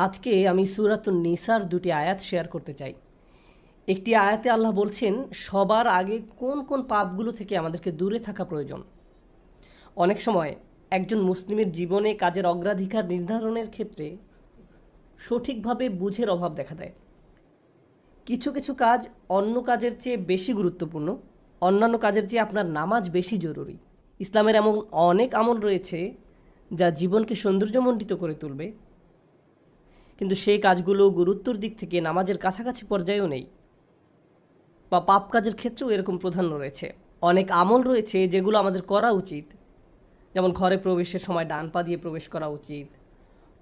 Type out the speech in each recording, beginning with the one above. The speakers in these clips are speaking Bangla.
আজকে আমি সূরাতুন নিসার দুটি আয়াত শেয়ার করতে চাই। একটি আয়াতে আল্লাহ বলছেন সবার আগে কোন কোন পাপগুলো থেকে আমাদেরকে দূরে থাকা প্রয়োজন। অনেক সময় একজন মুসলিমের জীবনে কাজের অগ্রাধিকার নির্ধারণের ক্ষেত্রে সঠিকভাবে বুঝের অভাব দেখা দেয়। কিছু কিছু কাজ অন্য কাজের চেয়ে বেশি গুরুত্বপূর্ণ, অন্যান্য কাজের চেয়ে আপনার নামাজ বেশি জরুরি। ইসলামের এমন অনেক আমল রয়েছে যা জীবনকে সৌন্দর্যমণ্ডিত করে তুলবে, কিন্তু সেই কাজগুলো গুরুত্বর দিক থেকে নামাজের কাছাকাছি পর্যায়েও নেই, বা পাপ কাজের ক্ষেত্রেও এরকম প্রাধান্য রয়েছে। অনেক আমল রয়েছে যেগুলো আমাদের করা উচিত, যেমন ঘরে প্রবেশের সময় ডান পা দিয়ে প্রবেশ করা উচিত,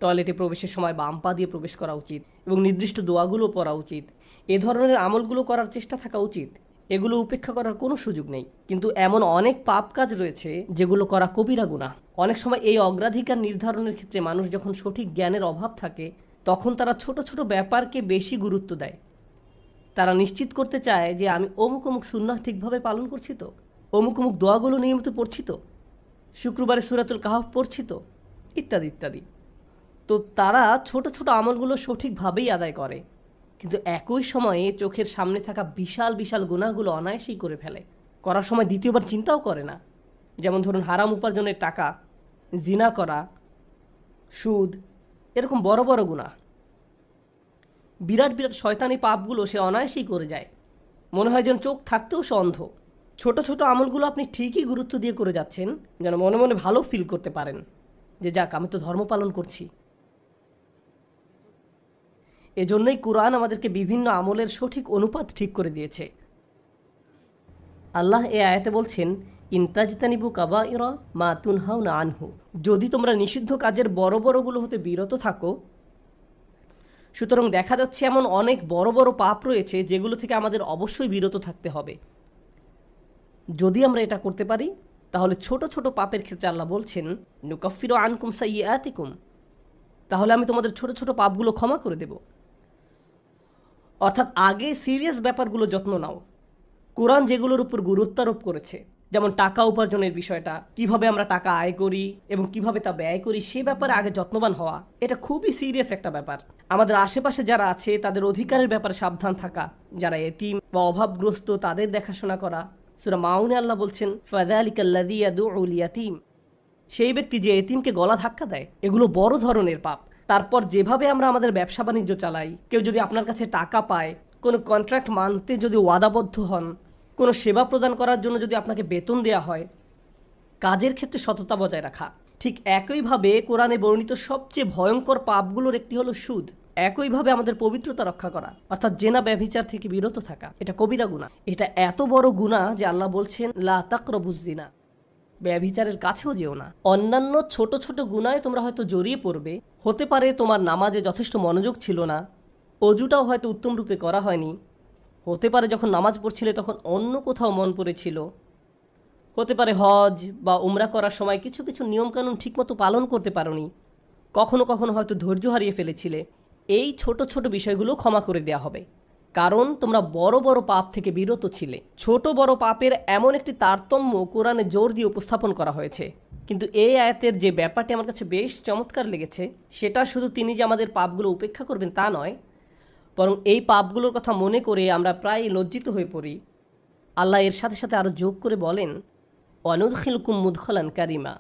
টয়লেটে প্রবেশের সময় বাম পা দিয়ে প্রবেশ করা উচিত, এবং নির্দিষ্ট দোয়াগুলো পড়া উচিত। এ ধরনের আমলগুলো করার চেষ্টা থাকা উচিত, এগুলো উপেক্ষা করার কোনো সুযোগ নেই। কিন্তু এমন অনেক পাপ কাজ রয়েছে যেগুলো করা কবিরা গুনাহ। অনেক সময় এই অগ্রাধিকার নির্ধারণের ক্ষেত্রে মানুষ যখন সঠিক জ্ঞানের অভাব থাকে, তখন তারা ছোট ছোট ব্যাপারকে বেশি গুরুত্ব দেয়। তারা নিশ্চিত করতে চায় যে আমি অমুক অমুক সুন্নাহ ঠিকভাবে পালন করছি তো, অমুক অমুক দোয়াগুলো নিয়মিত পড়ছি তো, শুক্রবারে সূরাতুল কাহফ পড়ছি তো, ইত্যাদি ইত্যাদি। তো তারা ছোট ছোট আমলগুলো সঠিকভাবেই আদায় করে, কিন্তু একই সময়ে চোখের সামনে থাকা বিশাল বিশাল গুনাহগুলো অনায়াসেই করে ফেলে। করার সময় দ্বিতীয়বার চিন্তাও করে না। যেমন ধরুন হারাম উপার্জনের টাকা, জিনা করা, সুদ, এরকম বড় বড় গুনাহ, বিরাট বিরাট শয়তানি পাপগুলো সে অনায়াসেই করে যায়। মনে হয় যেন চোখ থাকতেও সে অন্ধ। ছোট ছোট আমলগুলো আপনি ঠিকই গুরুত্ব দিয়ে করে যাচ্ছেন, যেন মনে মনে ভালো ফিল করতে পারেন যে যাক আমি তো ধর্ম পালন করছি। এজন্যই কুরআন আমাদেরকে বিভিন্ন আমলের সঠিক অনুপাত ঠিক করে দিয়েছে। আল্লাহ এ আয়াতে বলছেন, ইনতাজতানিবু কাবাইরা মা তুনহাউনা আনহু, যদি তোমরা নিষিদ্ধ কাজের বড় বড়গুলো হতে বিরত থাকো। সুতরাং দেখা যাচ্ছে এমন অনেক বড় বড় পাপ রয়েছে যেগুলো থেকে আমাদের অবশ্যই বিরত থাকতে হবে। যদি আমরা এটা করতে পারি, তাহলে ছোট ছোট পাপের ক্ষেত্রে আল্লাহ বলছেন নুকাফিরু আনকুম সাইয়্যাতিকুম, তাহলে আমি তোমাদের ছোট ছোট পাপগুলো ক্ষমা করে দেব। অর্থাৎ আগে সিরিয়াস ব্যাপারগুলো যত্ন নাও। কোরআন যেগুলোর উপর গুরুত্ব আরোপ করেছে, যেমন টাকা উপার্জনের বিষয়টা, কিভাবে আমরা টাকা আয় করি এবং কিভাবে তা ব্যয় করি, সে ব্যাপারে আগে যত্নবান হওয়া, এটা খুবই সিরিয়াস একটা ব্যাপার। আমাদের আশেপাশে যারা আছে তাদের অধিকারের ব্যাপারে সাবধান থাকা, যারা এতিম বা অভাবগ্রস্ত তাদের দেখাশোনা করা। সূরা মাউনে আল্লাহ বলছেন ফাযালিকাল্লাযী ইয়াদউল ইয়াতীম, সেই ব্যক্তি যে এতিমকে গলা ধাক্কা দেয়, এগুলো বড় ধরনের পাপ। তারপর যেভাবে আমরা আমাদের ব্যবসা বাণিজ্য চালাই, কেউ যদি আপনার কাছে টাকা পায়, কোনো কন্ট্রাক্ট মানতে যদি ওয়াদাবদ্ধ হন, কোনো সেবা প্রদান করার জন্য যদি আপনাকে বেতন দেওয়া হয়, কাজের ক্ষেত্রে সততা বজায় রাখা। ঠিক একইভাবে কোরআনে বর্ণিত সবচেয়ে ভয়ঙ্কর পাপগুলোর একটি হলো সুদ। একইভাবে আমাদের পবিত্রতা রক্ষা করা, অর্থাৎ জেনা ব্যভিচার থেকে বিরত থাকা, এটা কবিরা গুনাহ। এটা এত বড় গুনাহ যে আল্লাহ বলছেন লা তাকরাবুজ জিনা, ব্যভিচারের কাছেও যেও না। অন্যান্য ছোট ছোট গুনায় তোমরা হয়তো জড়িয়ে পড়বে। হতে পারে তোমার নামাজে যথেষ্ট মনোযোগ ছিল না, অজুটাও হয়তো উত্তম রূপে করা হয়নি। হতে পারে যখন নামাজ পড়ছিলে তখন অন্য কোথাও মন পড়েছিল। হতে পারে হজ বা উমরা করার সময় কিছু কিছু নিয়মকানুন ঠিকমতো পালন করতে পারোনি। কখনো কখনো হয়তো ধৈর্য হারিয়ে ফেলেছিলে। এই ছোট ছোট বিষয়গুলো ক্ষমা করে দেওয়া হবে, কারণ তোমরা বড় বড় পাপ থেকে বিরত ছিলে। ছোট বড় পাপের এমন একটি তারতম্য কোরআনে জোর দিয়ে উপস্থাপন করা হয়েছে। কিন্তু এই আয়াতের যে ব্যাপারটি আমার কাছে বেশ চমৎকার লেগেছে, সেটা শুধু তিনি যে আমাদের পাপগুলো উপেক্ষা করবেন তা নয়, বরং এই পাপগুলোর কথা মনে করে আমরা প্রায় লজ্জিত হয়ে পড়ি। আল্লাহ এর সাথে সাথে আরও যোগ করে বলেন ওয়ানুদখিলুকুম মুদখালান কারিমা,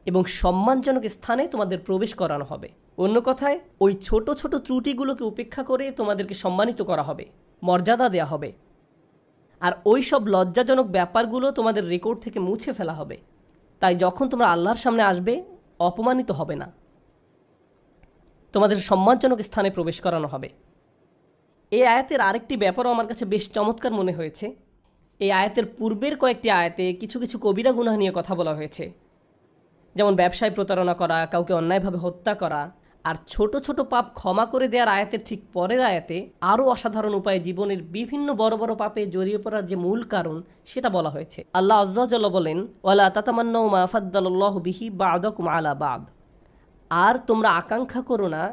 এবং সম্মানজনক স্থানে তোমাদের প্রবেশ করানো হবে। অন্য কথায় ওই ছোট ছোট ত্রুটিগুলোকে উপেক্ষা করে তোমাদেরকে সম্মানিত করা হবে, মর্যাদা দেয়া হবে। আর ওই সব লজ্জাজনক ব্যাপারগুলো তোমাদের রেকর্ড থেকে মুছে ফেলা হবে। তাই যখন তোমরা আল্লাহর সামনে আসবে, অপমানিত হবে না, তোমাদের সম্মানজনক স্থানে প্রবেশ করানো হবে। এই আয়াতের আরেকটি ব্যাপারও আমার কাছে বেশ চমৎকার মনে হয়েছে। এই আয়াতের পূর্বের কয়েকটি আয়াতে কিছু কিছু কবিরা গুনাহ নিয়ে কথা বলা হয়েছে, যেমন ব্যবসায় প্রতারণা করা, কাউকে অন্যায়ভাবে হত্যা করা। আর ছোট ছোট পাপ ক্ষমা করে দেওয়ার আয়াতের ঠিক পরের আয়াতে আরও অসাধারণ উপায়ে জীবনের বিভিন্ন বড় বড় পাপে জড়িয়ে পড়ার যে মূল কারণ সেটা বলা হয়েছে। আল্লাহ আয্যা ওয়া জাল্লা বলেন ওয়ালা তাতামান্নাউ মা ফাদ্দালাল্লাহু বিহি বা'দাকুম আলা বা'দ, আর তোমরা আকাঙ্ক্ষা করো না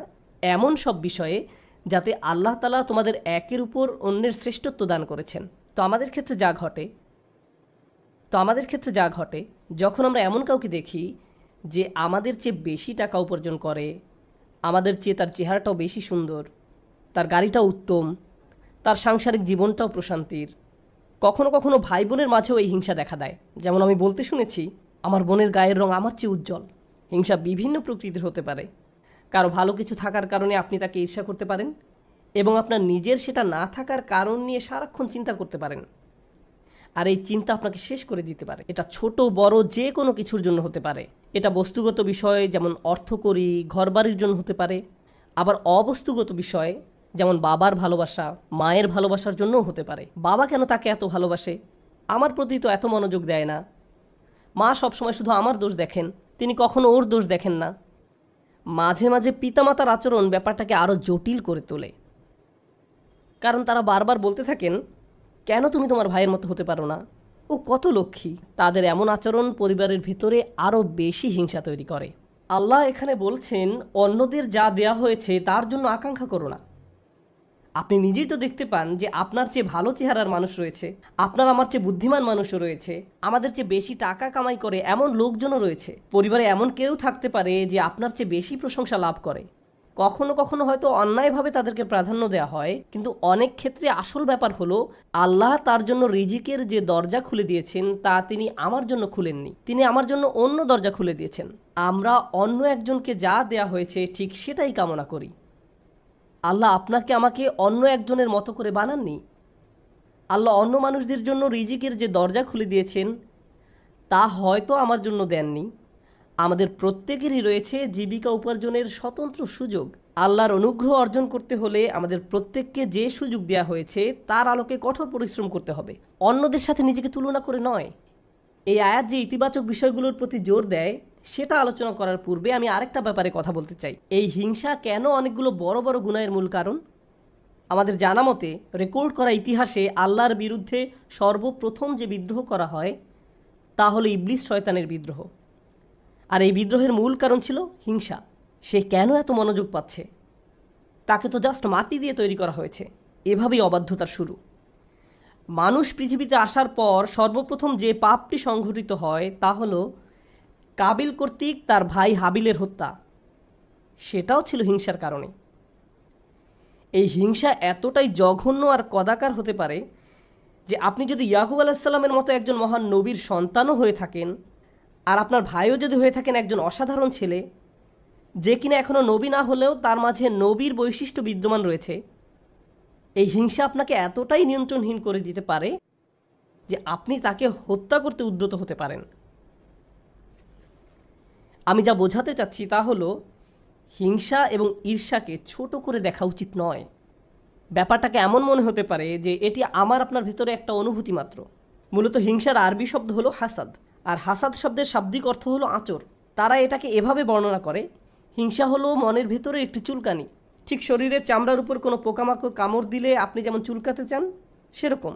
এমন সব বিষয়ে যাতে আল্লাহ তাআলা তোমাদের একের উপর অন্যের শ্রেষ্ঠত্ব দান করেছেন। তো আমাদের ক্ষেত্রে যা ঘটে যখন আমরা এমন কাউকে দেখি যে আমাদের চেয়ে বেশি টাকা উপার্জন করে, আমাদের চেয়ে তার চেহারাটাও বেশি সুন্দর, তার গাড়িটাও উত্তম, তার সাংসারিক জীবনটাও প্রশান্তির। কখনো কখনো ভাই বোনের মাঝেও এই হিংসা দেখা দেয়। যেমন আমি বলতে শুনেছি, আমার বোনের গায়ের রং আমার চেয়ে উজ্জ্বল। হিংসা বিভিন্ন প্রকৃতির হতে পারে। কারো ভালো কিছু থাকার কারণে আপনি তাকে ঈর্ষা করতে পারেন, এবং আপনার নিজের সেটা না থাকার কারণ নিয়ে সারাক্ষণ চিন্তা করতে পারেন। আর এই চিন্তা আপনাকে শেষ করে দিতে পারে। এটা ছোট বড় যে কোনো কিছুর জন্য হতে পারে। এটা বস্তুগত বিষয়, যেমন অর্থকড়ি, ঘরবাড়ির জন্য হতে পারে। আবার অবস্তুগত বিষয়, যেমন বাবার ভালোবাসা, মায়ের ভালোবাসার জন্যও হতে পারে। বাবা কেন তাকে এত ভালোবাসে? আমার প্রতি তো এত মনোযোগ দেয় না। মা সবসময় শুধু আমার দোষ দেখেন, তিনি কখনো ওর দোষ দেখেন না। মাঝে মাঝে পিতামাতার আচরণ ব্যাপারটাকে আরও জটিল করে তোলে, কারণ তারা বারবার বলতে থাকেন, কেন তুমি তোমার ভাইয়ের মতো হতে পারো না? ও কত লক্ষ্মী। তাদের এমন আচরণ পরিবারের ভিতরে আরও বেশি হিংসা তৈরি করে। আল্লাহ এখানে বলছেন, অন্যদের যা দেয়া হয়েছে তার জন্য আকাঙ্ক্ষা করো না। আপনি নিজেই তো দেখতে পান যে আপনার চেয়ে ভালো চেহারার মানুষ রয়েছে, আপনার আমার চেয়ে বুদ্ধিমান মানুষও রয়েছে, আমাদের চেয়ে বেশি টাকা কামাই করে এমন লোকজনও রয়েছে। পরিবারে এমন কেউ থাকতে পারে যে আপনার চেয়ে বেশি প্রশংসা লাভ করে। কখনো কখনো হয়তো অন্যায়ভাবে তাদেরকে প্রাধান্য দেওয়া হয়, কিন্তু অনেক ক্ষেত্রে আসল ব্যাপার হলো, আল্লাহ তার জন্য রিজিকের যে দরজা খুলে দিয়েছেন তা তিনি আমার জন্য খুলেননি, তিনি আমার জন্য অন্য দরজা খুলে দিয়েছেন। আমরা অন্য একজনকে যা দেয়া হয়েছে ঠিক সেটাই কামনা করি। আল্লাহ আপনাকে আমাকে অন্য একজনের মতো করে বানাননি। আল্লাহ অন্য মানুষদের জন্য রিজিকের যে দরজা খুলে দিয়েছেন তা হয়তো আমার জন্য দেননি। আমাদের প্রত্যেকেরই রয়েছে জীবিকা উপার্জনের স্বতন্ত্র সুযোগ। আল্লাহর অনুগ্রহ অর্জন করতে হলে আমাদের প্রত্যেককে যে সুযোগ দেওয়া হয়েছে তার আলোকে কঠোর পরিশ্রম করতে হবে, অন্যদের সাথে নিজেকে তুলনা করে নয়। এই আয়াত যে ইতিবাচক বিষয়গুলোর প্রতি জোর দেয় সেটা আলোচনা করার পূর্বে আমি আরেকটা ব্যাপারে কথা বলতে চাই। এই হিংসা কেন অনেকগুলো বড় বড় গুনাহের মূল কারণ? আমাদের জানা মতে রেকর্ড করা ইতিহাসে আল্লাহর বিরুদ্ধে সর্বপ্রথম যে বিদ্রোহ করা হয় তা হলো ইবলিস শয়তানের বিদ্রোহ। আর এই বিদ্রোহের মূল কারণ ছিল হিংসা। সে কেন এত মনোযোগ পাচ্ছে? তাকে তো জাস্ট মাটি দিয়ে তৈরি করা হয়েছে। এভাবেই অবাধ্যতার শুরু। মানুষ পৃথিবীতে আসার পর সর্বপ্রথম যে পাপটি সংঘটিত হয় তা হলো কাবিল কর্তৃক তার ভাই হাবিলের হত্যা। সেটাও ছিল হিংসার কারণে। এই হিংসা এতটাই জঘন্য আর কদাকার হতে পারে যে আপনি যদি ইয়াকুব আলাইসাল্লামের মতো একজন মহান নবীর সন্তানও হয়ে থাকেন, আর আপনার ভাইও যদি হয়ে থাকেন একজন অসাধারণ ছেলে, যে কিনা এখনও নবী না হলেও তার মাঝে নবীর বৈশিষ্ট্য বিদ্যমান রয়েছে, এই হিংসা আপনাকে এতটাই নিয়ন্ত্রণহীন করে দিতে পারে যে আপনি তাকে হত্যা করতে উদ্যত হতে পারেন। আমি যা বোঝাতে চাচ্ছি তা হলো, হিংসা এবং ঈর্ষাকে ছোট করে দেখা উচিত নয়। ব্যাপারটাকে এমন মনে হতে পারে যে এটি আমার আপনার ভিতরে একটা অনুভূতি মাত্র। মূলত হিংসার আরবি শব্দ হলো হাসাদ, আর হাসাদ শব্দের শাব্দিক অর্থ হলো আঁচড়। তারা এটাকে এভাবে বর্ণনা করে, হিংসা হলো মনের ভিতরে একটি চুলকানি। ঠিক শরীরের চামড়ার উপর কোনো পোকামাকড় কামড় দিলে আপনি যেমন চুলকাতে চান, সেরকম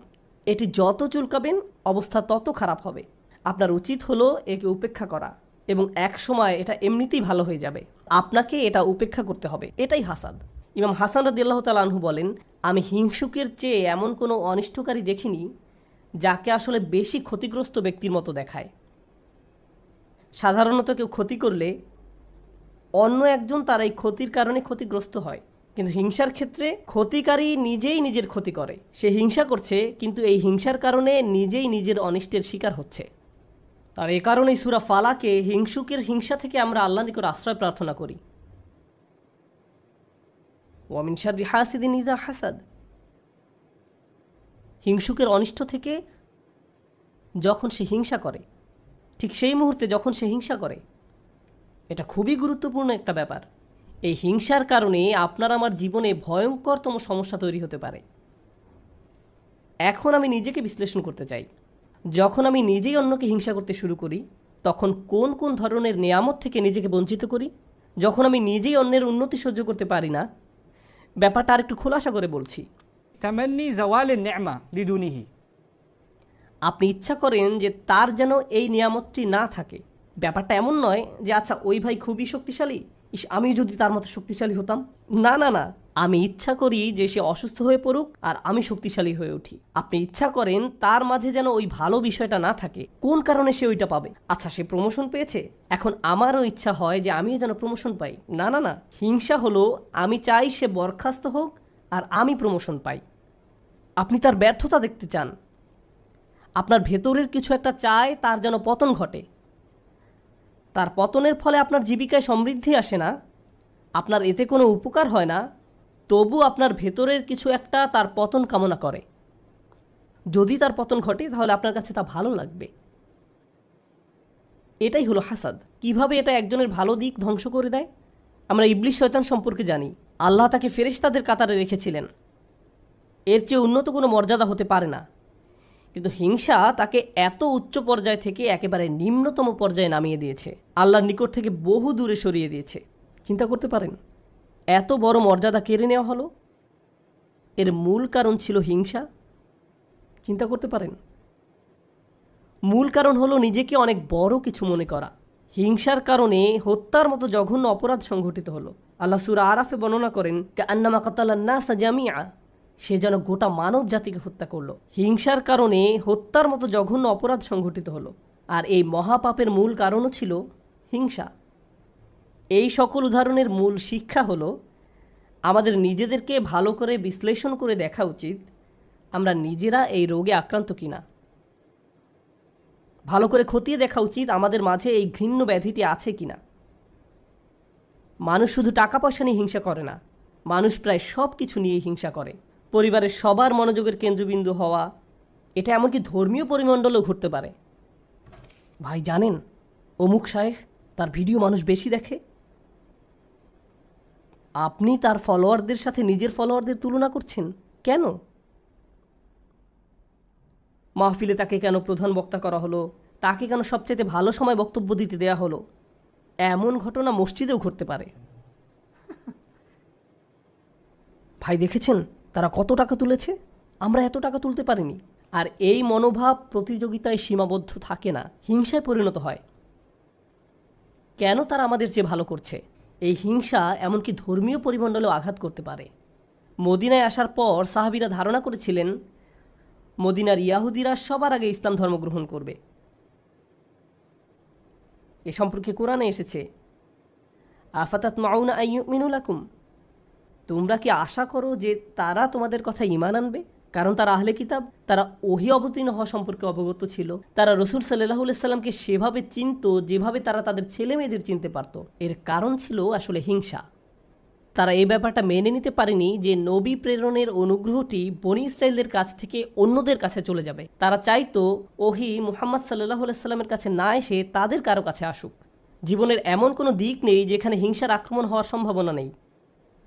এটি যত চুলকাবেন অবস্থা তত খারাপ হবে। আপনার উচিত হলো একে উপেক্ষা করা, এবং এক সময় এটা এমনিতেই ভালো হয়ে যাবে। আপনাকে এটা উপেক্ষা করতে হবে। এটাই হাসাদ। ইমাম হাসান রাদিয়াল্লাহু তাআলা আনহু বলেন, আমি হিংসুকের চেয়ে এমন কোনো অনিষ্টকারী দেখিনি যাকে আসলে বেশি ক্ষতিগ্রস্ত ব্যক্তির মতো দেখায়। সাধারণত কেউ ক্ষতি করলে অন্য একজন তার এই ক্ষতির কারণে ক্ষতিগ্রস্ত হয়, কিন্তু হিংসার ক্ষেত্রে ক্ষতিকারী নিজেই নিজের ক্ষতি করে। সে হিংসা করছে, কিন্তু এই হিংসার কারণে নিজেই নিজের অনিষ্টের শিকার হচ্ছে। আর এ কারণেই সূরা ফালাকে হিংসুকের হিংসা থেকে আমরা আল্লাহর নিকট আশ্রয় প্রার্থনা করি। ওয়া মিন শাররি হাসিদিন ইযা হাসাদ। হিংসুকের অনিষ্ট থেকে যখন সে হিংসা করে, ঠিক সেই মুহূর্তে যখন সে হিংসা করে, এটা খুবই গুরুত্বপূর্ণ একটা ব্যাপার। এই হিংসার কারণে আপনার আমার জীবনে ভয়ঙ্করতম সমস্যা তৈরি হতে পারে। এখন আমি নিজেকে বিশ্লেষণ করতে চাই। যখন আমি নিজেই অন্যকে হিংসা করতে শুরু করি, তখন কোন কোন ধরনের নেয়ামত থেকে নিজেকে বঞ্চিত করি? যখন আমি নিজেই অন্যের উন্নতি সহ্য করতে পারি না। ব্যাপারটা আর একটু খোলাসা করে বলছি। তামান্নি জাওয়ালিন নি'মা লিদুনিহি। আপনি ইচ্ছা করেন যে তার যেন এই নিয়ামতটি না থাকে। ব্যাপারটা এমন নয় যে আচ্ছা ওই ভাই খুবই শক্তিশালী, আমি যদি তার মতো শক্তিশালী হতাম। না না না, আমি ইচ্ছা করি যে সে অসুস্থ হয়ে পড়ুক আর আমি শক্তিশালী হয়ে উঠি। আপনি ইচ্ছা করেন তার মাঝে যেন ওই ভালো বিষয়টা না থাকে। কোন কারণে সে ওইটা পাবে? আচ্ছা, সে প্রমোশন পেয়েছে, এখন আমারও ইচ্ছা হয় যে আমিও যেন প্রমোশন পাই। না না না, হিংসা হলো আমি চাই সে বরখাস্ত হোক আর আমি প্রমোশন পাই। আপনি তার ব্যর্থতা দেখতে চান, আপনার ভেতরের কিছু একটা চায় তার যেন পতন ঘটে। তার পতনের ফলে আপনার জীবিকায় সমৃদ্ধি আসে না, আপনার এতে কোনো উপকার হয় না, তবু আপনার ভেতরের কিছু একটা তার পতন কামনা করে। যদি তার পতন ঘটে তাহলে আপনার কাছে তা ভালো লাগবে। এটাই হলো হাসাদ। কিভাবে এটা একজনের ভালো দিক ধ্বংস করে দেয়? আমরা ইবলিস শয়তান সম্পর্কে জানি। আল্লাহ তাকে ফেরেশতাদের কাতারে রেখেছিলেন, এর চেয়ে উন্নত কোনো মর্যাদা হতে পারে না। কিন্তু হিংসা তাকে এত উচ্চ পর্যায় থেকে একেবারে নিম্নতম পর্যায়ে নামিয়ে দিয়েছে, আল্লাহর নিকট থেকে বহু দূরে সরিয়ে দিয়েছে। চিন্তা করতে পারেন, এত বড় মর্যাদা কেড়ে নেওয়া হলো, এর মূল কারণ ছিল হিংসা। চিন্তা করতে পারেন, মূল কারণ হলো নিজেকে অনেক বড় কিছু মনে করা। হিংসার কারণে হত্যার মতো জঘন্য অপরাধ সংঘটিত হলো। আল্লাহ সূরা আরাফে বর্ণনা করেন, কান্নামা কাতালান নাস জামিআ, সে যেন গোটা মানব জাতিকে হত্যা করলো। হিংসার কারণে হত্যার মতো জঘন্য অপরাধ সংঘটিত হলো, আর এই মহাপাপের মূল কারণও ছিল হিংসা। এই সকল উদাহরণের মূল শিক্ষা হলো আমাদের নিজেদেরকে ভালো করে বিশ্লেষণ করে দেখা উচিত আমরা নিজেরা এই রোগে আক্রান্ত কিনা। ভালো করে খতিয়ে দেখা উচিত আমাদের মাঝে এই ঘৃণ্য ব্যাধিটি আছে কিনা। মানুষ শুধু টাকা পয়সা নিয়ে হিংসা করে না, মানুষ প্রায় সব কিছু নিয়ে হিংসা করে। পরিবারের সবার মনোযোগের কেন্দ্রবিন্দু হওয়া, এটা এমনকি ধর্মীয় পরিমণ্ডলেও ঘটতে পারে। ভাই জানেন, অমুক শায়েখ, তার ভিডিও মানুষ বেশি দেখে। আপনি তার ফলোয়ারদের সাথে নিজের ফলোয়ারদের তুলনা করছেন কেন? মাহফিলে তাকে কেন প্রধান বক্তা করা হলো, তাকে কেন সবচেয়ে ভালো সময় বক্তব্য দিতে দেয়া হলো? এমন ঘটনা মসজিদেও ঘটতে পারে। ভাই দেখেছেন তারা কত টাকা তুলেছে, আমরা এত টাকা তুলতে পারিনি। আর এই মনোভাব প্রতিযোগিতায় সীমাবদ্ধ থাকে না, হিংসায় পরিণত হয়। কেন তারা আমাদের চেয়ে ভালো করছে? এই হিংসা এমনকি ধর্মীয় পরিমণ্ডলেও আঘাত করতে পারে। মদিনায় আসার পর সাহাবীরা ধারণা করেছিলেন মদিনার ইয়াহুদিরা সবার আগে ইসলাম ধর্ম গ্রহণ করবে। এ সম্পর্কে কোরআনে এসেছে, আফাতাত মাউনা আইয়ুমিনু লাকুম, তোমরা কি আশা করো যে তারা তোমাদের কথা ঈমান আনবে? কারণ তারা আহলে কিতাব, তারা ওহী অবতীর্ণ হওয়া সম্পর্কে অবগত ছিল। তারা রাসূল সাল্লাল্লাহু আলাইহি সাল্লামকে সেভাবে চিনত যেভাবে তারা তাদের ছেলে মেয়েদের চিনতে পারত। এর কারণ ছিল আসলে হিংসা। তারা এই ব্যাপারটা মেনে নিতে পারেনি যে নবী প্রেরণের অনুগ্রহটি বনী ইসরায়েলদের কাছ থেকে অন্যদের কাছে চলে যাবে। তারা চাইতো ওহী মুহাম্মদ সাল্লাল্লাহু আলাইহি সাল্লামের কাছে না এসে তাদের কারো কাছে আসুক। জীবনের এমন কোনো দিক নেই যেখানে হিংসার আক্রমণ হওয়ার সম্ভাবনা নেই।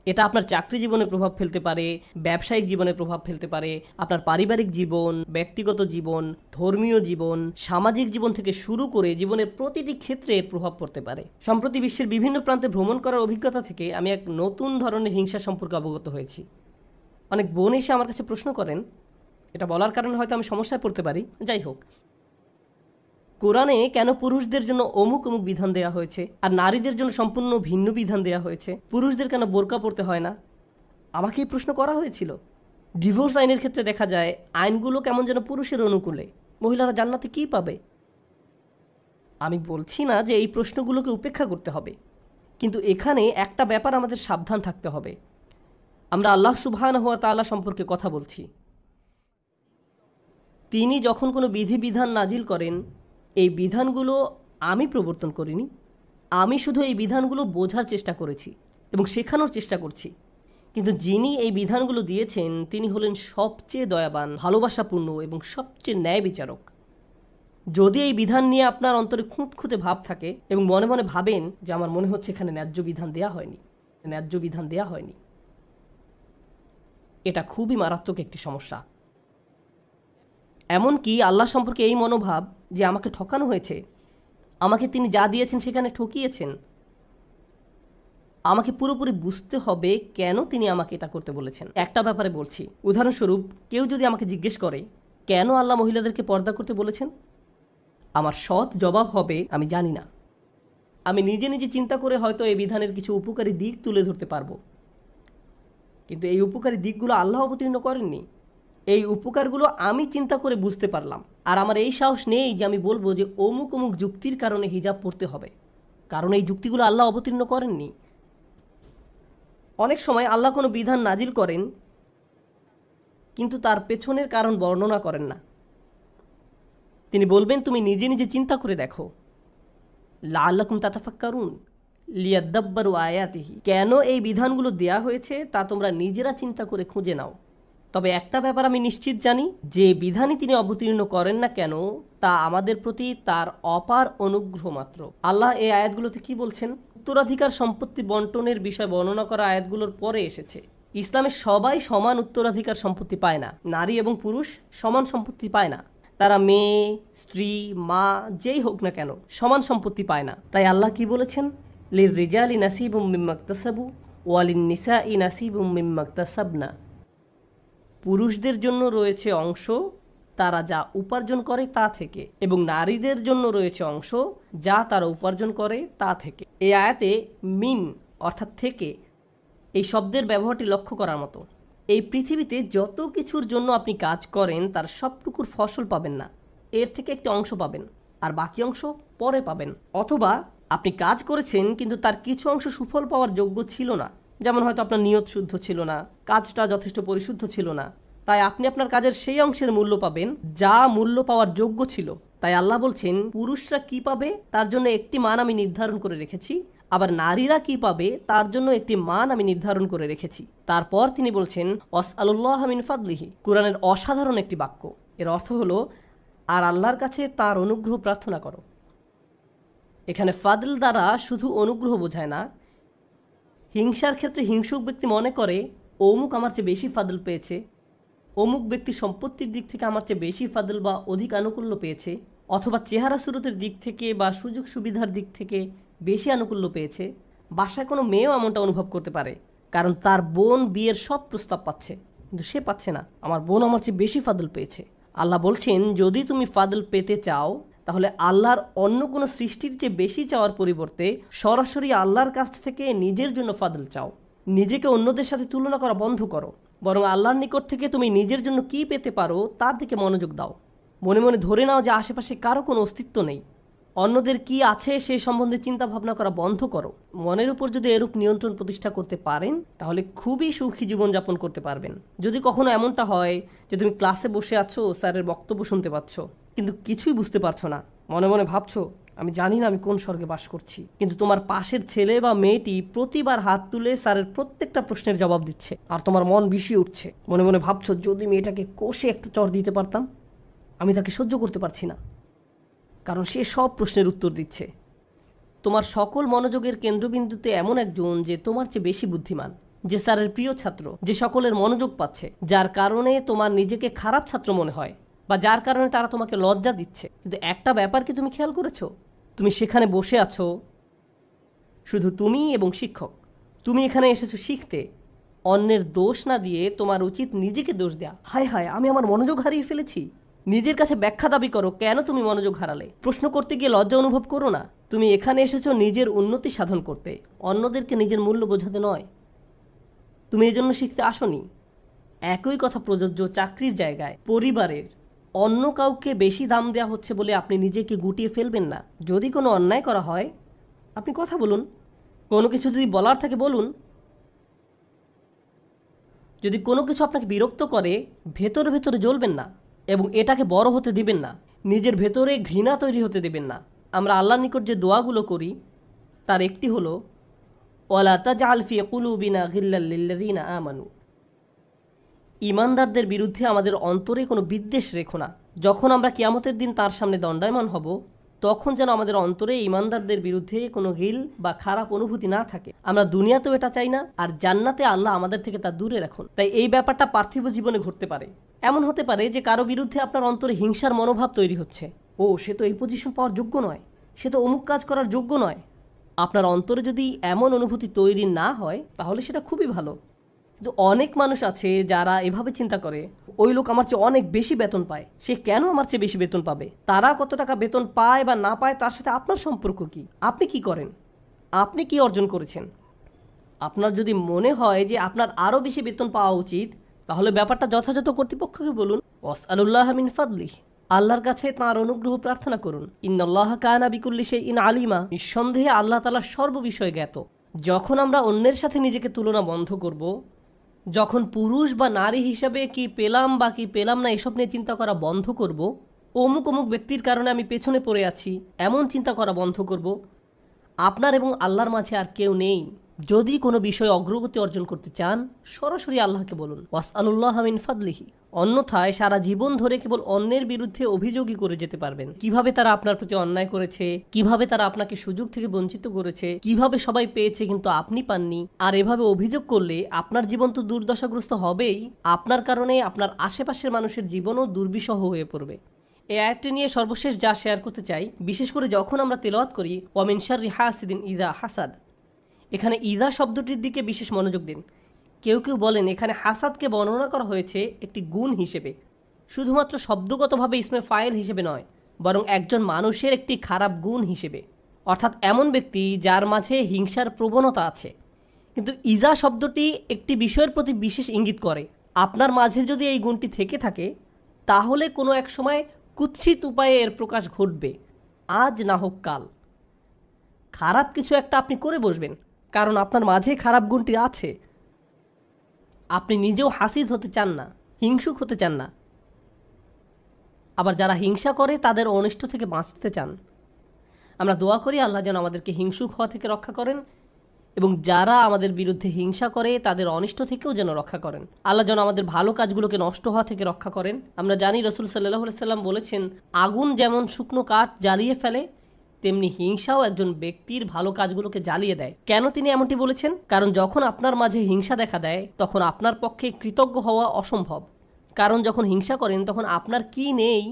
এটা আপনার চাকরি জীবনে প্রভাব ফেলতে পারে, ব্যবসায়িক জীবনে প্রভাব ফেলতে পারে, আপনার পারিবারিক জীবন, ব্যক্তিগত জীবন, ধর্মীয় জীবন, সামাজিক জীবন থেকে শুরু করে জীবনের প্রতিটি ক্ষেত্রে এর প্রভাব পড়তে পারে। সম্প্রতি বিশ্বের বিভিন্ন প্রান্তে ভ্রমণ করার অভিজ্ঞতা থেকে আমি এক নতুন ধরনের হিংসা সম্পর্কে অবগত হয়েছি। অনেক বোন এসে আমার কাছে প্রশ্ন করেন, এটা বলার কারণে হয়তো আমি সমস্যায় পড়তে পারি, যাই হোক, কোরআনে কেন পুরুষদের জন্য অমুক অমুক বিধান দেওয়া হয়েছে আর নারীদের জন্য সম্পূর্ণ ভিন্ন বিধান দেওয়া হয়েছে? পুরুষদের কেন বোরকা পরতে হয় না? আমাকে এই প্রশ্ন করা হয়েছিল। ডিভোর্স আইনের ক্ষেত্রে দেখা যায় আইনগুলো কেমন যেন পুরুষের অনুকূলে। মহিলারা জান্নাতে কী পাবে? আমি বলছি না যে এই প্রশ্নগুলোকে উপেক্ষা করতে হবে, কিন্তু এখানে একটা ব্যাপার আমাদের সাবধান থাকতে হবে। আমরা আল্লাহ সুবহানাহু ওয়া তাআলা সম্পর্কে কথা বলছি। তিনি যখন কোনো বিধিবিধান নাজিল করেন, এই বিধানগুলো আমি প্রবর্তন করিনি, আমি শুধু এই বিধানগুলো বোঝার চেষ্টা করেছি এবং শেখানোর চেষ্টা করছি। কিন্তু যিনি এই বিধানগুলো দিয়েছেন তিনি হলেন সবচেয়ে দয়াবান, ভালোবাসাপূর্ণ এবং সবচেয়ে ন্যায় বিচারক। যদি এই বিধান নিয়ে আপনার অন্তরে খুঁতখুঁতে ভাব থাকে এবং মনে মনে ভাবেন যে আমার মনে হচ্ছে এখানে ন্যায্য বিধান দেয়া হয়নি, এটা খুবই মারাত্মক একটি সমস্যা। এমনকি আল্লাহ সম্পর্কে এই মনোভাব যে আমাকে ঠকানো হয়েছে, আমাকে তিনি যা দিয়েছেন সেখানে ঠকিয়েছেন, আমাকে পুরোপুরি বুঝতে হবে কেন তিনি আমাকে এটা করতে বলেছেন। একটা ব্যাপারে বলছি, উদাহরণস্বরূপ কেউ যদি আমাকে জিজ্ঞেস করে কেন আল্লাহ মহিলাদেরকে পর্দা করতে বলেছেন, আমার সৎ জবাব হবে আমি জানি না। আমি নিজে নিজে চিন্তা করে হয়তো এই বিধানের কিছু উপকারী দিক তুলে ধরতে পারবো, কিন্তু এই উপকারী দিকগুলো আল্লাহ অবতীর্ণ করেননি। এই উপকারগুলো আমি চিন্তা করে বুঝতে পারলাম, আর আমার এই সাহস নেই যে আমি বলবো যে অমুক অমুক যুক্তির কারণে হিজাব পড়তে হবে, কারণ এই যুক্তিগুলো আল্লাহ অবতীর্ণ করেননি। অনেক সময় আল্লাহ কোনো বিধান নাজিল করেন কিন্তু তার পেছনের কারণ বর্ণনা করেন না। তিনি বলবেন তুমি নিজে নিজে চিন্তা করে দেখো, লাআল্লাকুম তাতাফাক্কারুন লিয়াদ্দাব্বারু আয়াতিহি, কেন এই বিধানগুলো দেয়া হয়েছে তা তোমরা নিজেরা চিন্তা করে খুঁজে নাও। তবে একটা ব্যাপার আমি নিশ্চিত জানি, যে বিধানই তিনি অবতীর্ণ করেন না কেন তা আমাদের প্রতি তার অপার অনুগ্রহ মাত্র। আল্লাহ এই আয়াতগুলোতে কি বলছেন? উত্তরাধিকার সম্পত্তি বন্টনের বিষয় বর্ণনা করা আয়াতগুলোর পরে এসেছে। ইসলামে সবাই সমান উত্তরাধিকার সম্পত্তি পায় না, নারী এবং পুরুষ সমান সম্পত্তি পায় না। তারা মেয়ে, স্ত্রী, মা যেই হোক না কেন সমান সম্পত্তি পায় না। তাই আল্লাহ কি বলেছেন? লির রিজালি নাসিবুম মিম্মা ইকতাসাবু ওয়া লিন নিসাই নাসিবুম মিম্মা ইকতাসাবনা। পুরুষদের জন্য রয়েছে অংশ তারা যা উপার্জন করে তা থেকে, এবং নারীদের জন্য রয়েছে অংশ যা তারা উপার্জন করে তা থেকে। এই আয়াতে মিন অর্থাৎ থেকে এই শব্দের ব্যবহারটি লক্ষ্য করার মতো। এই পৃথিবীতে যত কিছুর জন্য আপনি কাজ করেন তার সবটুকুর ফসল পাবেন না, এর থেকে একটি অংশ পাবেন আর বাকি অংশ পরে পাবেন। অথবা আপনি কাজ করেছেন কিন্তু তার কিছু অংশ সুফল পাওয়ার যোগ্য ছিল না, যেমন হয়তো আপনার নিয়ত শুদ্ধ ছিল না, কাজটা যথেষ্ট পরিশুদ্ধ ছিল না, তাই আপনি আপনার কাজের সেই অংশের মূল্য পাবেন যা মূল্য পাওয়ার যোগ্য ছিল। তাই আল্লাহ বলছেন পুরুষরা কি পাবে তার জন্য একটি মান আমি নির্ধারণ করে রেখেছি, আবার নারীরা কি পাবে তার জন্য একটি মান আমি নির্ধারণ করে রেখেছি। তারপর তিনি বলছেন ওয়াসআলুল্লাহ মিন ফাদলিহি, কুরআনের অসাধারণ একটি বাক্য। এর অর্থ হলো আর আল্লাহর কাছে তার অনুগ্রহ প্রার্থনা করো। এখানে ফাদল দ্বারা শুধু অনুগ্রহ বোঝায় না। হিংসার ক্ষেত্রে হিংসুক ব্যক্তি মনে করে অমুক আমার চেয়ে বেশি ফাদল পেয়েছে, অমুক ব্যক্তি সম্পত্তির দিক থেকে আমার চেয়ে বেশি ফাদল বা অধিক আনুকূল্য পেয়েছে, অথবা চেহারা সুরতের দিক থেকে বা সুযোগ সুবিধার দিক থেকে বেশি আনুকূল্য পেয়েছে। বাসায় কোনো মেয়েও এমনটা অনুভব করতে পারে, কারণ তার বোন বিয়ের সব প্রস্তাব পাচ্ছে কিন্তু সে পাচ্ছে না, আমার বোন আমার চেয়ে বেশি ফাদল পেয়েছে। আল্লাহ বলছেন যদি তুমি ফাদল পেতে চাও তাহলে আল্লাহর অন্য কোনো সৃষ্টির চেয়ে বেশি চাওয়ার পরিবর্তে সরাসরি আল্লাহর কাছ থেকে নিজের জন্য ফাদল চাও। নিজেকে অন্যদের সাথে তুলনা করা বন্ধ করো, বরং আল্লাহর নিকট থেকে তুমি নিজের জন্য কি পেতে পারো তার দিকে মনোযোগ দাও। মনে মনে ধরে নাও যে আশেপাশে কারো কোনো অস্তিত্ব নেই, অন্যদের কি আছে সে সম্বন্ধে চিন্তা ভাবনা করা বন্ধ করো। মনের উপর যদি এরূপ নিয়ন্ত্রণ প্রতিষ্ঠা করতে পারেন তাহলে খুবই সুখী জীবনযাপন করতে পারবেন। যদি কখনো এমনটা হয় যে তুমি ক্লাসে বসে আছো, স্যারের বক্তব্য শুনতে পাচ্ছ কিন্তু কিছুই বুঝতে পারছো না, মনে মনে ভাবছো আমি জানি না আমি কোন স্বর্গে বাস করছি, কিন্তু তোমার পাশের ছেলে বা মেয়েটি প্রতিবার হাত তুলে স্যারের প্রত্যেকটা প্রশ্নের জবাব দিচ্ছে আর তোমার মন বিষিয়ে উঠছে। মনে মনে ভাবছো যদি মেয়েটাকে কষে একটা চর দিতে পারতাম, আমি তাকে সহ্য করতে পারছি না, কারণ সে সব প্রশ্নের উত্তর দিচ্ছে। তোমার সকল মনোযোগের কেন্দ্রবিন্দুতে এমন একজন যে তোমার চেয়ে বেশি বুদ্ধিমান, যে স্যারের প্রিয় ছাত্র, যে সকলের মনোযোগ পাচ্ছে, যার কারণে তোমার নিজেকে খারাপ ছাত্র মনে হয় বা যার কারণে তারা তোমাকে লজ্জা দিচ্ছে। কিন্তু একটা ব্যাপার কি তুমি খেয়াল করেছো? তুমি সেখানে বসে আছো শুধু তুমি এবং শিক্ষক। তুমি এখানে এসেছো শিখতে, অন্যের দোষ না দিয়ে তোমার উচিত নিজেকে দোষ দেয়া। হায় হায় আমি আমার মনোযোগ হারিয়ে ফেলেছি। নিজের কাছে ব্যাখ্যা দাবি করো কেন তুমি মনোযোগ হারালে। প্রশ্ন করতে গিয়ে লজ্জা অনুভব করো না। তুমি এখানে এসেছো নিজের উন্নতি সাধন করতে, অন্যদেরকে নিজের মূল্য বোঝাতে নয়। তুমি এই জন্য শিখতে আসোনি। একই কথা প্রযোজ্য চাকরির জায়গায়, পরিবারের। অন্য কাউকে বেশি দাম দেওয়া হচ্ছে বলে আপনি নিজেকে গুটিয়ে ফেলবেন না। যদি কোনো অন্যায় করা হয় আপনি কথা বলুন, কোনো কিছু যদি বলার থাকে বলুন। যদি কোনো কিছু আপনাকে বিরক্ত করে ভেতরে ভেতরে জ্বলবেন না এবং এটাকে বড় হতে দিবেন না, নিজের ভেতরে ঘৃণা তৈরি হতে দেবেন না। আমরা আল্লাহর নিকট যে দোয়াগুলো করি তার একটি হলো ওয়ালা তাজআল ফি কুলুবিনা গিল্লাল লিল্লাযিনা আমানু, ঈমানদারদের বিরুদ্ধে আমাদের অন্তরে কোনো বিদ্বেষ রেখো না। যখন আমরা কিয়ামতের দিন তার সামনে দণ্ডায়মান হব তখন যেন আমাদের অন্তরে ঈমানদারদের বিরুদ্ধে কোনো গিল বা খারাপ অনুভূতি না থাকে। আমরা দুনিয়াতেও এটা চাই না, আর জান্নাতে আল্লাহ আমাদের থেকে তা দূরে রাখুন। তাই এই ব্যাপারটা পার্থিব জীবনে ঘটতে পারে। এমন হতে পারে যে কারো বিরুদ্ধে আপনার অন্তরে হিংসার মনোভাব তৈরি হচ্ছে, ও সে তো এই পজিশন পাওয়ার যোগ্য নয়, সে তো অমুক কাজ করার যোগ্য নয়। আপনার অন্তরে যদি এমন অনুভূতি তৈরি না হয় তাহলে সেটা খুবই ভালো। কিন্তু অনেক মানুষ আছে যারা এভাবে চিন্তা করে ওই লোক আমার চেয়ে অনেক বেশি বেতন পায়, সে কেন আমার চেয়ে বেশি বেতন পাবে। তারা কত টাকা বেতন পায় বা না পায় তার সাথে আপনার সম্পর্ক কি? আপনি কি করেন? আপনি কি অর্জন করেছেন? আপনার যদি মনে হয় যে আপনার আরও বেশি বেতন পাওয়া উচিত, তাহলে ব্যাপারটা যথাযথ কর্তৃপক্ষকে বলুন। ওয়াসআলুল্লাহ মিন ফাদলিহ, আল্লাহর কাছে তাঁর অনুগ্রহ প্রার্থনা করুন। ইন্নাল্লাহা কানা বিকুল্লি শাইইন আলিমা, নিঃসন্দেহে আল্লাহ তাআলা সর্ববিষয়ে জ্ঞাত। যখন আমরা অন্যের সাথে নিজেকে তুলনা বন্ধ করব, যখন পুরুষ বা নারী হিসাবে কি পেলাম বা কি পেলাম না এসব নিয়ে চিন্তা করা বন্ধ করব, অমুক অমুক ব্যক্তির কারণে আমি পেছনে পড়ে আছি এমন চিন্তা করা বন্ধ করব, আপনার এবং আল্লাহর মাঝে আর কেউ নেই। যদি কোনো বিষয়ে অগ্রগতি অর্জন করতে চান, সরাসরি আল্লাহকে বলুন ওয়াসআলুল্লাহ মিন ফাদলিহি। অন্যথায় সারা জীবন ধরে কেবল অন্যের বিরুদ্ধে অভিযোগই করে যেতে পারবেন। কিভাবে তারা আপনার প্রতি অন্যায় করেছে, কিভাবে তারা আপনাকে সুযোগ থেকে বঞ্চিত করেছে, কিভাবে সবাই পেয়েছে কিন্তু আপনি পাননি। আর এভাবে অভিযোগ করলে আপনার জীবন তো দুর্দশাগ্রস্ত হবেই, আপনার কারণে আপনার আশেপাশের মানুষের জীবনও দুর্বিষহ হয়ে পড়বে। এই আয়াতটি নিয়ে সর্বশেষ যা শেয়ার করতে চাই, বিশেষ করে যখন আমরা তেলাওয়াত করি ওয়া মিন শাররি হাসিদিন ইযা হাসাদ, এখানে ইজা শব্দটির দিকে বিশেষ মনোযোগ দিন। কেউ কেউ বলেন এখানে হাসাদকে বর্ণনা করা হয়েছে একটি গুণ হিসেবে, শুধুমাত্র শব্দগতভাবে ইসমে ফাইল হিসেবে নয়, বরং একজন মানুষের একটি খারাপ গুণ হিসেবে, অর্থাৎ এমন ব্যক্তি যার মাঝে হিংসার প্রবণতা আছে। কিন্তু ইজা শব্দটি একটি বিষয়ের প্রতি বিশেষ ইঙ্গিত করে। আপনার মাঝে যদি এই গুণটি থেকে থাকে, তাহলে কোনো এক সময় কুৎসিত উপায়ে এর প্রকাশ ঘটবে, আজ না হোক কাল। খারাপ কিছু একটা আপনি করে বসবেন, কারণ আপনার মাঝে খারাপ গুণটি আছে। আপনি নিজেও হাসিদ হতে চান না, হিংসুক হতে চান না। আবার যারা হিংসা করে তাদের অনিষ্ট থেকে বাঁচতে চান। আমরা দোয়া করি আল্লাহ যেন আমাদেরকে হিংসুক হওয়া থেকে রক্ষা করেন, এবং যারা আমাদের বিরুদ্ধে হিংসা করে তাদের অনিষ্ট থেকেও যেন রক্ষা করেন। আল্লাহ যেন আমাদের ভালো কাজগুলোকে নষ্ট হওয়া থেকে রক্ষা করেন। আমরা জানি রাসূল সাল্লাল্লাহু আলাইহি সাল্লাম বলেছেন, আগুন যেমন শুকনো কাঠ জ্বালিয়ে ফেলে, তেমনি হিংসাও একজন ব্যক্তির ভালো কাজগুলোকে জ্বালিয়ে দেয়। কেন তিনি এমনটি বলেছেন? কারণ যখন আপনার মাঝে হিংসা দেখা দেয়, তখন আপনার পক্ষে কৃতজ্ঞ হওয়া অসম্ভব। কারণ যখন হিংসা করেন তখন আপনার কি নেই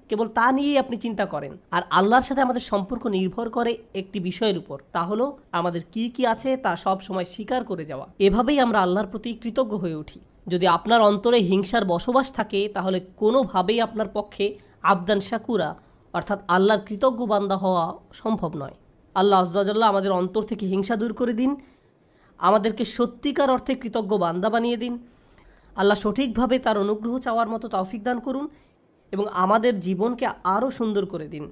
কেবল তা নিয়েই আপনি চিন্তা করেন। আর আল্লাহর সাথে আমাদের সম্পর্ক নির্ভর করে একটি বিষয়ের উপর, তা হলো আমাদের কি কি আছে তা সব সময় স্বীকার করে যাওয়া। এভাবেই আমরা আল্লাহর প্রতি কৃতজ্ঞ হয়ে উঠি। যদি আপনার অন্তরে হিংসার বসবাস থাকে, তাহলে কোনোভাবেই আপনার পক্ষে আবদান শাকুরা অর্থাৎ আল্লাহর কৃতজ্ঞ বান্দা হওয়া সম্ভব নয়। আল্লাহ আযজা ওয়া জাল্লা আমাদের অন্তর থেকে হিংসা দূর করে দিন, আমাদেরকে সত্যিকার অর্থে কৃতজ্ঞ বান্দা বানিয়ে দিন। আল্লাহ সঠিকভাবে তার অনুগ্রহ চাওয়ার মতো তৌফিক দান করুন এবং আমাদের জীবনকে আরও সুন্দর করে দিন।